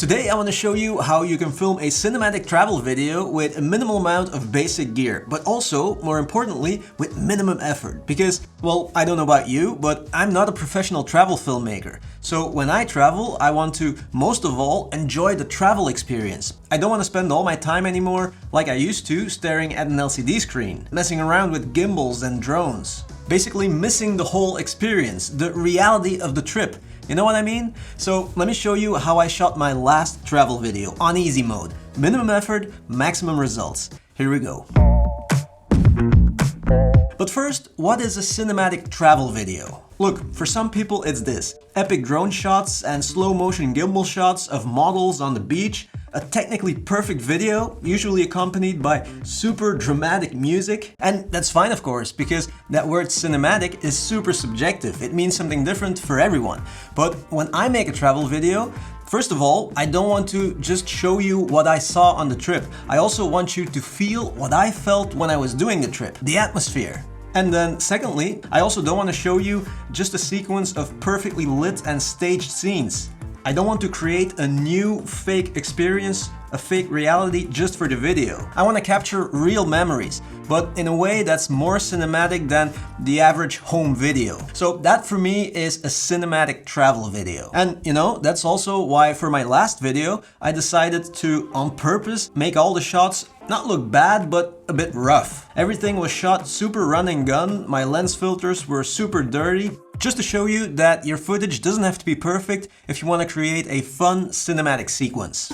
Today I want to show you how you can film a cinematic travel video with a minimal amount of basic gear, but also, more importantly, with minimum effort. Because, well, I don't know about you, but I'm not a professional travel filmmaker. So when I travel, I want to, most of all, enjoy the travel experience. I don't want to spend all my time anymore, like I used to, staring at an LCD screen, messing around with gimbals and drones. Basically missing the whole experience, the reality of the trip. You know what I mean? So let me show you how I shot my last travel video on easy mode. Minimum effort, maximum results. Here we go. But first, what is a cinematic travel video? Look, for some people it's this. Epic drone shots and slow motion gimbal shots of models on the beach. A technically perfect video, usually accompanied by super dramatic music. And that's fine, of course, because that word cinematic is super subjective. It means something different for everyone. But when I make a travel video, first of all, I don't want to just show you what I saw on the trip. I also want you to feel what I felt when I was doing the trip, the atmosphere. And then secondly, I also don't want to show you just a sequence of perfectly lit and staged scenes. I don't want to create a new fake experience, a fake reality just for the video. I want to capture real memories, but in a way that's more cinematic than the average home video. So that for me is a cinematic travel video. And you know, that's also why for my last video, I decided to, on purpose, make all the shots not look bad, but a bit rough. Everything was shot super run and gun, my lens filters were super dirty, just to show you that your footage doesn't have to be perfect if you want to create a fun cinematic sequence.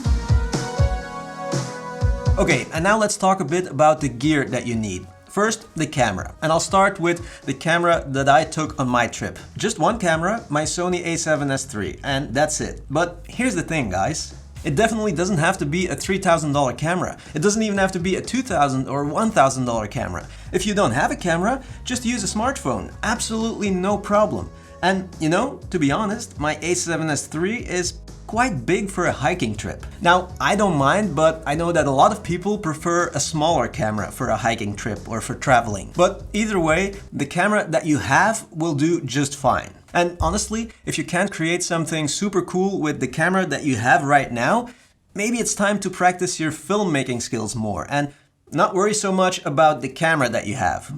Okay, and now let's talk a bit about the gear that you need. First, the camera. And I'll start with the camera that I took on my trip. Just one camera, my Sony a7S III, and that's it. But here's the thing, guys. It definitely doesn't have to be a $3,000 camera. It doesn't even have to be a $2,000 or $1,000 camera. If you don't have a camera, just use a smartphone. Absolutely no problem. And you know, to be honest, my a7S III is quite big for a hiking trip. Now, I don't mind, but I know that a lot of people prefer a smaller camera for a hiking trip or for traveling. But either way, the camera that you have will do just fine. And honestly, if you can't create something super cool with the camera that you have right now, maybe it's time to practice your filmmaking skills more and not worry so much about the camera that you have.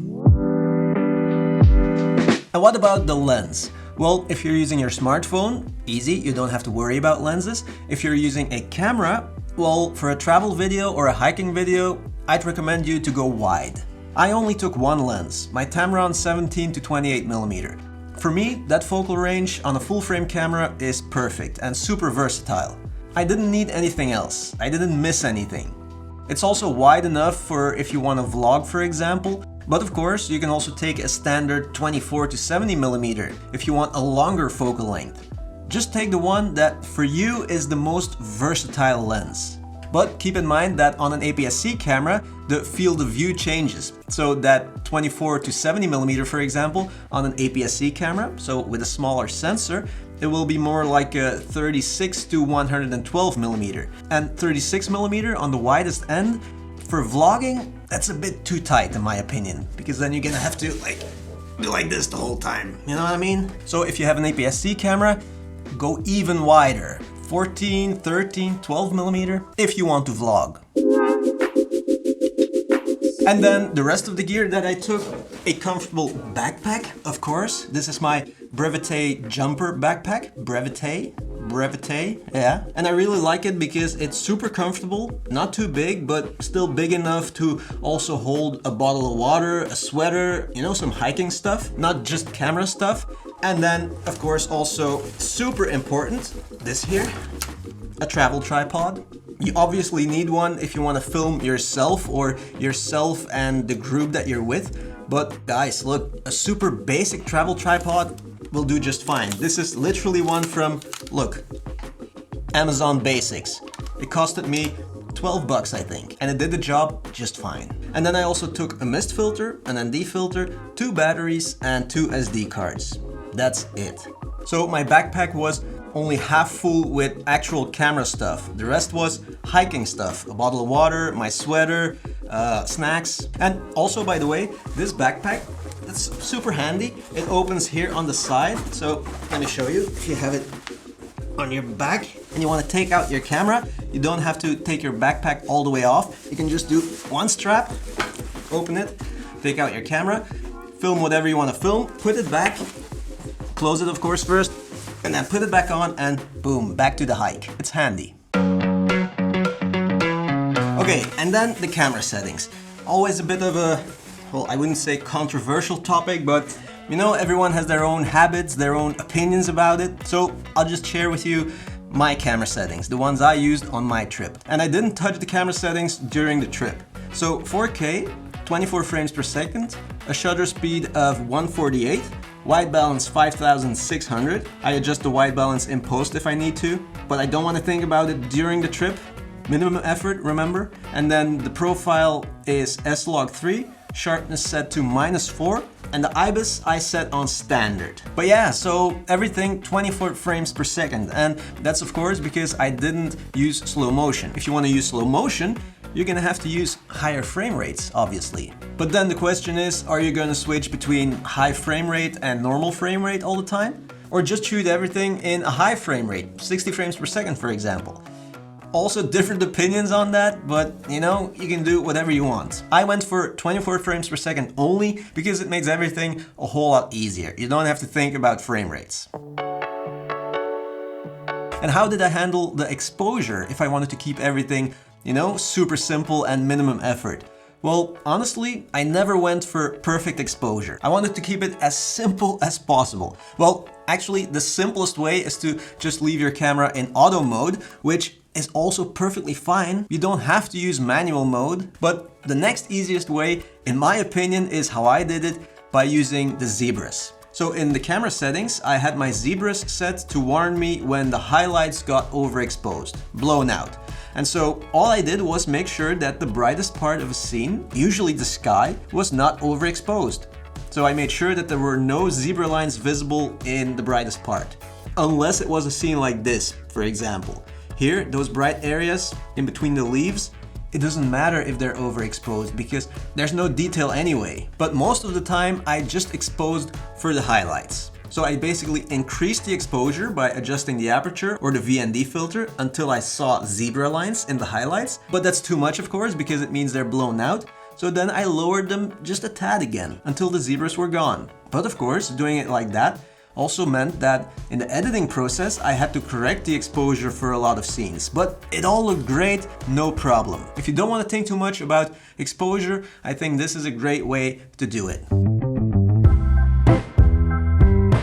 And what about the lens? Well, if you're using your smartphone, easy, you don't have to worry about lenses. If you're using a camera, well, for a travel video or a hiking video, I'd recommend you to go wide. I only took one lens, my Tamron 17 to 28mm. For me, that focal range on a full-frame camera is perfect and super versatile. I didn't need anything else. I didn't miss anything. It's also wide enough for if you want to vlog, for example. But of course, you can also take a standard 24 to 70mm if you want a longer focal length. Just take the one that for you is the most versatile lens. But keep in mind that on an Aps-C camera, the field of view changes. So that 24 to 70mm, for example, on an Aps-C camera, so with a smaller sensor, it will be more like a 36 to 112mm. And 36mm on the widest end, for vlogging, that's a bit too tight in my opinion, because then you're gonna have to do like this the whole time, you know what I mean? So if you have an Aps-C camera, go even wider. 14, 13, 12mm if you want to vlog. And then the rest of the gear that I took, a comfortable backpack, of course. This is my Brevité jumper backpack. Brevité, yeah. And I really like it because it's super comfortable, not too big, but still big enough to also hold a bottle of water, a sweater, you know, some hiking stuff, not just camera stuff. And then, of course, also super important, this here, a travel tripod. You obviously need one if you want to film yourself or yourself and the group that you're with. But guys, look, a super basic travel tripod will do just fine. This is literally one from, look, Amazon Basics. It costed me 12 bucks, I think, and it did the job just fine. And then I also took a mist filter, an ND filter, 2 batteries and 2 SD cards. That's it. So my backpack was only half full with actual camera stuff. The rest was hiking stuff, a bottle of water, my sweater, snacks. And also, by the way, this backpack, it's super handy. It opens here on the side. So let me show you. If you have it on your back, and you want to take out your camera, you don't have to take your backpack all the way off. You can just do one strap, open it, take out your camera, film whatever you want to film, put it back, close it of course first, and then put it back on and boom, back to the hike. It's handy. Okay, and then the camera settings. Always a bit of a, well, I wouldn't say controversial topic, but you know, everyone has their own habits, their own opinions about it. So I'll just share with you my camera settings, the ones I used on my trip. And I didn't touch the camera settings during the trip. So 4K, 24 frames per second, a shutter speed of 148, white balance 5600. I adjust the white balance in post if I need to, but I don't want to think about it during the trip. Minimum effort, remember? And then the profile is S-Log 3, sharpness set to -4, and the IBIS I set on standard. But yeah, so everything 24 frames per second, and that's of course because I didn't use slow motion. If you want to use slow motion, you're gonna have to use higher frame rates, obviously. But then the question is, are you gonna switch between high frame rate and normal frame rate all the time? Or just shoot everything in a high frame rate, 60 frames per second for example? Also different opinions on that, but you know, you can do whatever you want. I went for 24 frames per second only because it makes everything a whole lot easier. You don't have to think about frame rates. And how did I handle the exposure if I wanted to keep everything, you know, super simple and minimum effort? Well, honestly, I never went for perfect exposure. I wanted to keep it as simple as possible. Well, actually, the simplest way is to just leave your camera in auto mode, which is also perfectly fine. You don't have to use manual mode, but the next easiest way, in my opinion, is how I did it, by using the zebras. So in the camera settings, I had my zebras set to warn me when the highlights got overexposed, blown out. And so all I did was make sure that the brightest part of a scene, usually the sky, was not overexposed. So I made sure that there were no zebra lines visible in the brightest part. Unless it was a scene like this, for example. Here, those bright areas in between the leaves, it doesn't matter if they're overexposed because there's no detail anyway. But most of the time, I just exposed for the highlights. So I basically increased the exposure by adjusting the aperture or the VND filter until I saw zebra lines in the highlights. But that's too much, of course, because it means they're blown out. So then I lowered them just a tad again until the zebras were gone. But of course, doing it like that also meant that in the editing process, I had to correct the exposure for a lot of scenes. But it all looked great, no problem. If you don't want to think too much about exposure, I think this is a great way to do it.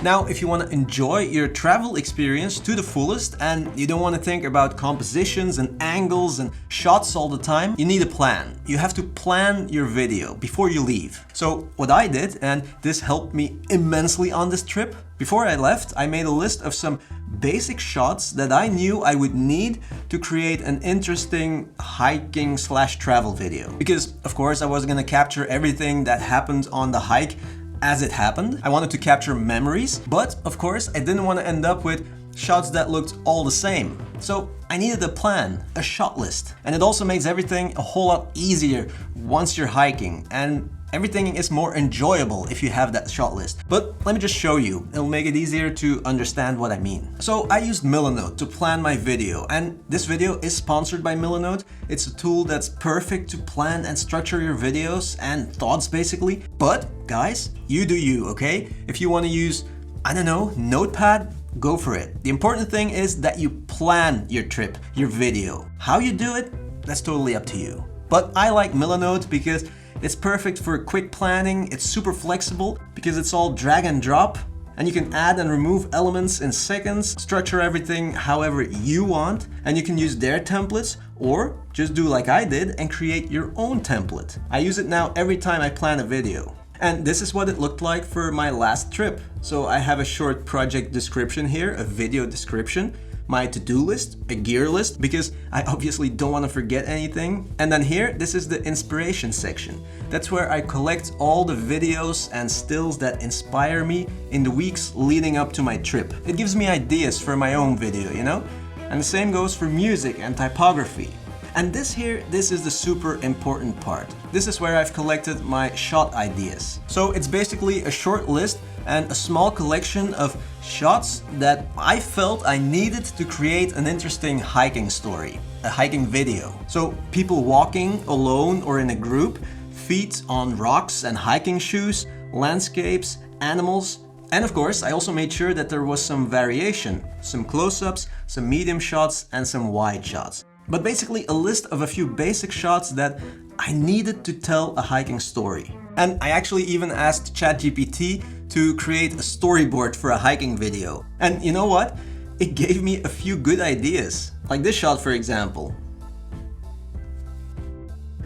Now, if you want to enjoy your travel experience to the fullest and you don't want to think about compositions and angles and shots all the time, you need a plan. You have to plan your video before you leave. So what I did, and this helped me immensely on this trip, before I left, I made a list of some basic shots that I knew I would need to create an interesting hiking/travel video. Because of course I wasn't going to capture everything that happened on the hike as it happened. I wanted to capture memories, but of course I didn't want to end up with shots that looked all the same. So I needed a plan, a shot list. And it also makes everything a whole lot easier once you're hiking, and everything is more enjoyable if you have that shot list. But let me just show you, it'll make it easier to understand what I mean. So I used Milanote to plan my video, and this video is sponsored by Milanote. It's a tool that's perfect to plan and structure your videos and thoughts basically. But guys, you do you, okay? If you want to use, I don't know, Notepad, go for it. The important thing is that you plan your trip, your video. How you do it, that's totally up to you. But I like Milanote because it's perfect for quick planning. It's super flexible because it's all drag and drop, and you can add and remove elements in seconds, structure everything however you want, and you can use their templates or just do like I did and create your own template. I use it now every time I plan a video. And this is what it looked like for my last trip. So I have a short project description here, a video description, my to-do list, a gear list, because I obviously don't want to forget anything. And then here, this is the inspiration section. That's where I collect all the videos and stills that inspire me in the weeks leading up to my trip. It gives me ideas for my own video, you know? And the same goes for music and typography. And this is the super important part. This is where I've collected my shot ideas. So it's basically a short list and a small collection of shots that I felt I needed to create an interesting hiking story, a hiking video. So people walking alone or in a group, feet on rocks and hiking shoes, landscapes, animals, and of course I also made sure that there was some variation, some close-ups, some medium shots and some wide shots. But basically a list of a few basic shots that I needed to tell a hiking story. And I actually even asked ChatGPT to create a storyboard for a hiking video. And you know what? It gave me a few good ideas. Like this shot, for example.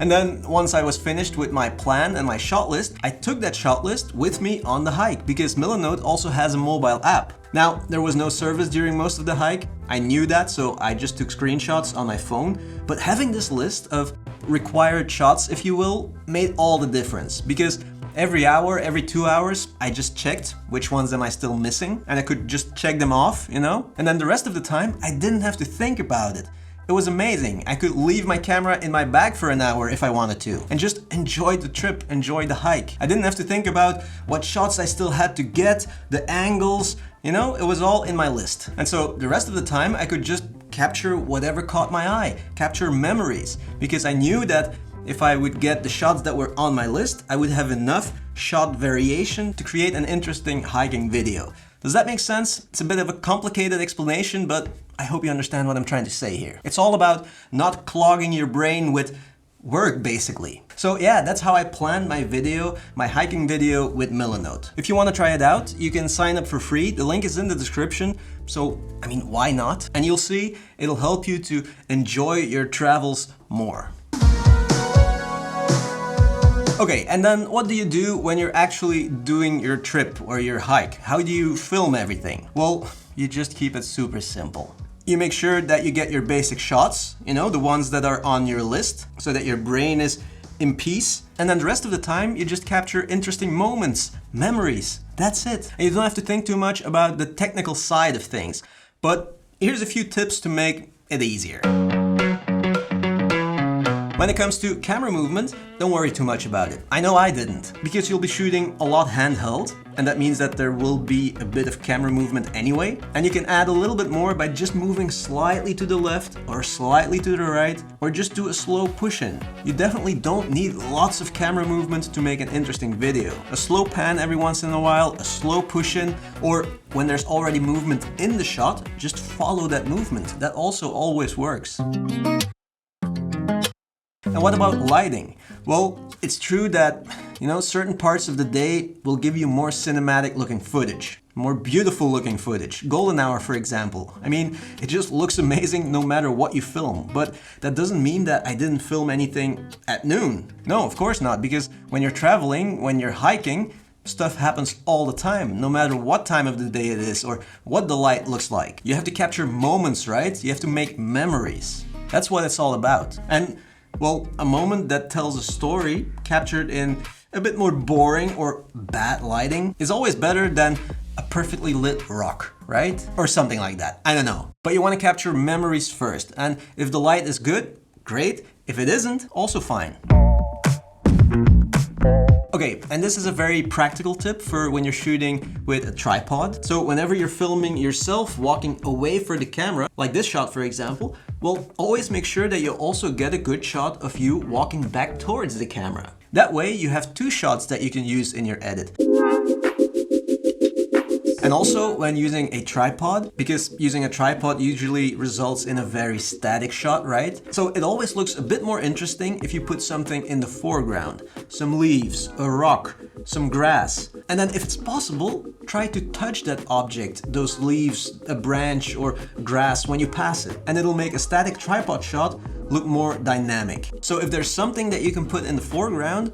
And then once I was finished with my plan and my shot list, I took that shot list with me on the hike because Milanote also has a mobile app. Now, there was no service during most of the hike. I knew that, so I just took screenshots on my phone. But having this list of required shots, if you will, made all the difference because every hour, every 2 hours, I just checked which ones am I still missing and I could just check them off, you know? And then the rest of the time, I didn't have to think about it. It was amazing. I could leave my camera in my bag for an hour if I wanted to and just enjoy the trip, enjoy the hike. I didn't have to think about what shots I still had to get, the angles, you know, it was all in my list. And so the rest of the time I could just capture whatever caught my eye, capture memories, because I knew that if I would get the shots that were on my list, I would have enough shot variation to create an interesting hiking video. Does that make sense? It's a bit of a complicated explanation, but I hope you understand what I'm trying to say here. It's all about not clogging your brain with work, basically. So yeah, that's how I planned my video, my hiking video with Milanote. If you want to try it out, you can sign up for free. The link is in the description. So, I mean, why not? And you'll see, it'll help you to enjoy your travels more. Okay, and then what do you do when you're actually doing your trip or your hike? How do you film everything? Well, you just keep it super simple. You make sure that you get your basic shots, you know, the ones that are on your list, so that your brain is in peace. And then the rest of the time, you just capture interesting moments, memories. That's it. And you don't have to think too much about the technical side of things. But here's a few tips to make it easier. When it comes to camera movement, don't worry too much about it. I know I didn't, because you'll be shooting a lot handheld, and that means that there will be a bit of camera movement anyway, and you can add a little bit more by just moving slightly to the left or slightly to the right, or just do a slow push-in. You definitely don't need lots of camera movement to make an interesting video. A slow pan every once in a while, a slow push-in, or when there's already movement in the shot, just follow that movement. That also always works. And what about lighting? Well, it's true that, you know, certain parts of the day will give you more cinematic looking footage, more beautiful looking footage. Golden hour, for example. I mean, it just looks amazing no matter what you film. But that doesn't mean that I didn't film anything at noon. No, of course not, because when you're traveling, when you're hiking, stuff happens all the time, no matter what time of the day it is or what the light looks like. You have to capture moments, right? You have to make memories. That's what it's all about. And well, a moment that tells a story captured in a bit more boring or bad lighting is always better than a perfectly lit rock, right? Or something like that. I don't know. But you want to capture memories first. And if the light is good, great. If it isn't, also fine. Okay, and this is a very practical tip for when you're shooting with a tripod. So whenever you're filming yourself walking away from the camera, like this shot for example, well, always make sure that you also get a good shot of you walking back towards the camera. That way you have two shots that you can use in your edit. And also when using a tripod, because using a tripod usually results in a very static shot, right? So it always looks a bit more interesting if you put something in the foreground. Some leaves, a rock, some grass. And then if it's possible, try to touch that object, those leaves, a branch or grass when you pass it. And it'll make a static tripod shot look more dynamic. So if there's something that you can put in the foreground,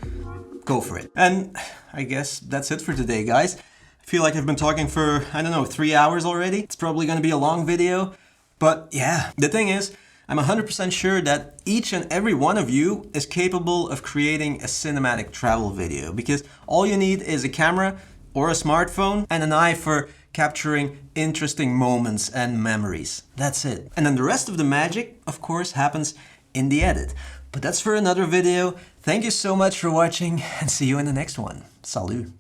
go for it. And I guess that's it for today, guys. I feel like I've been talking for, I don't know, 3 hours already. It's probably going to be a long video. But yeah, the thing is, I'm 100% sure that each and every one of you is capable of creating a cinematic travel video, because all you need is a camera or a smartphone and an eye for capturing interesting moments and memories. That's it. And then the rest of the magic, of course, happens in the edit. But that's for another video. Thank you so much for watching and see you in the next one. Salut.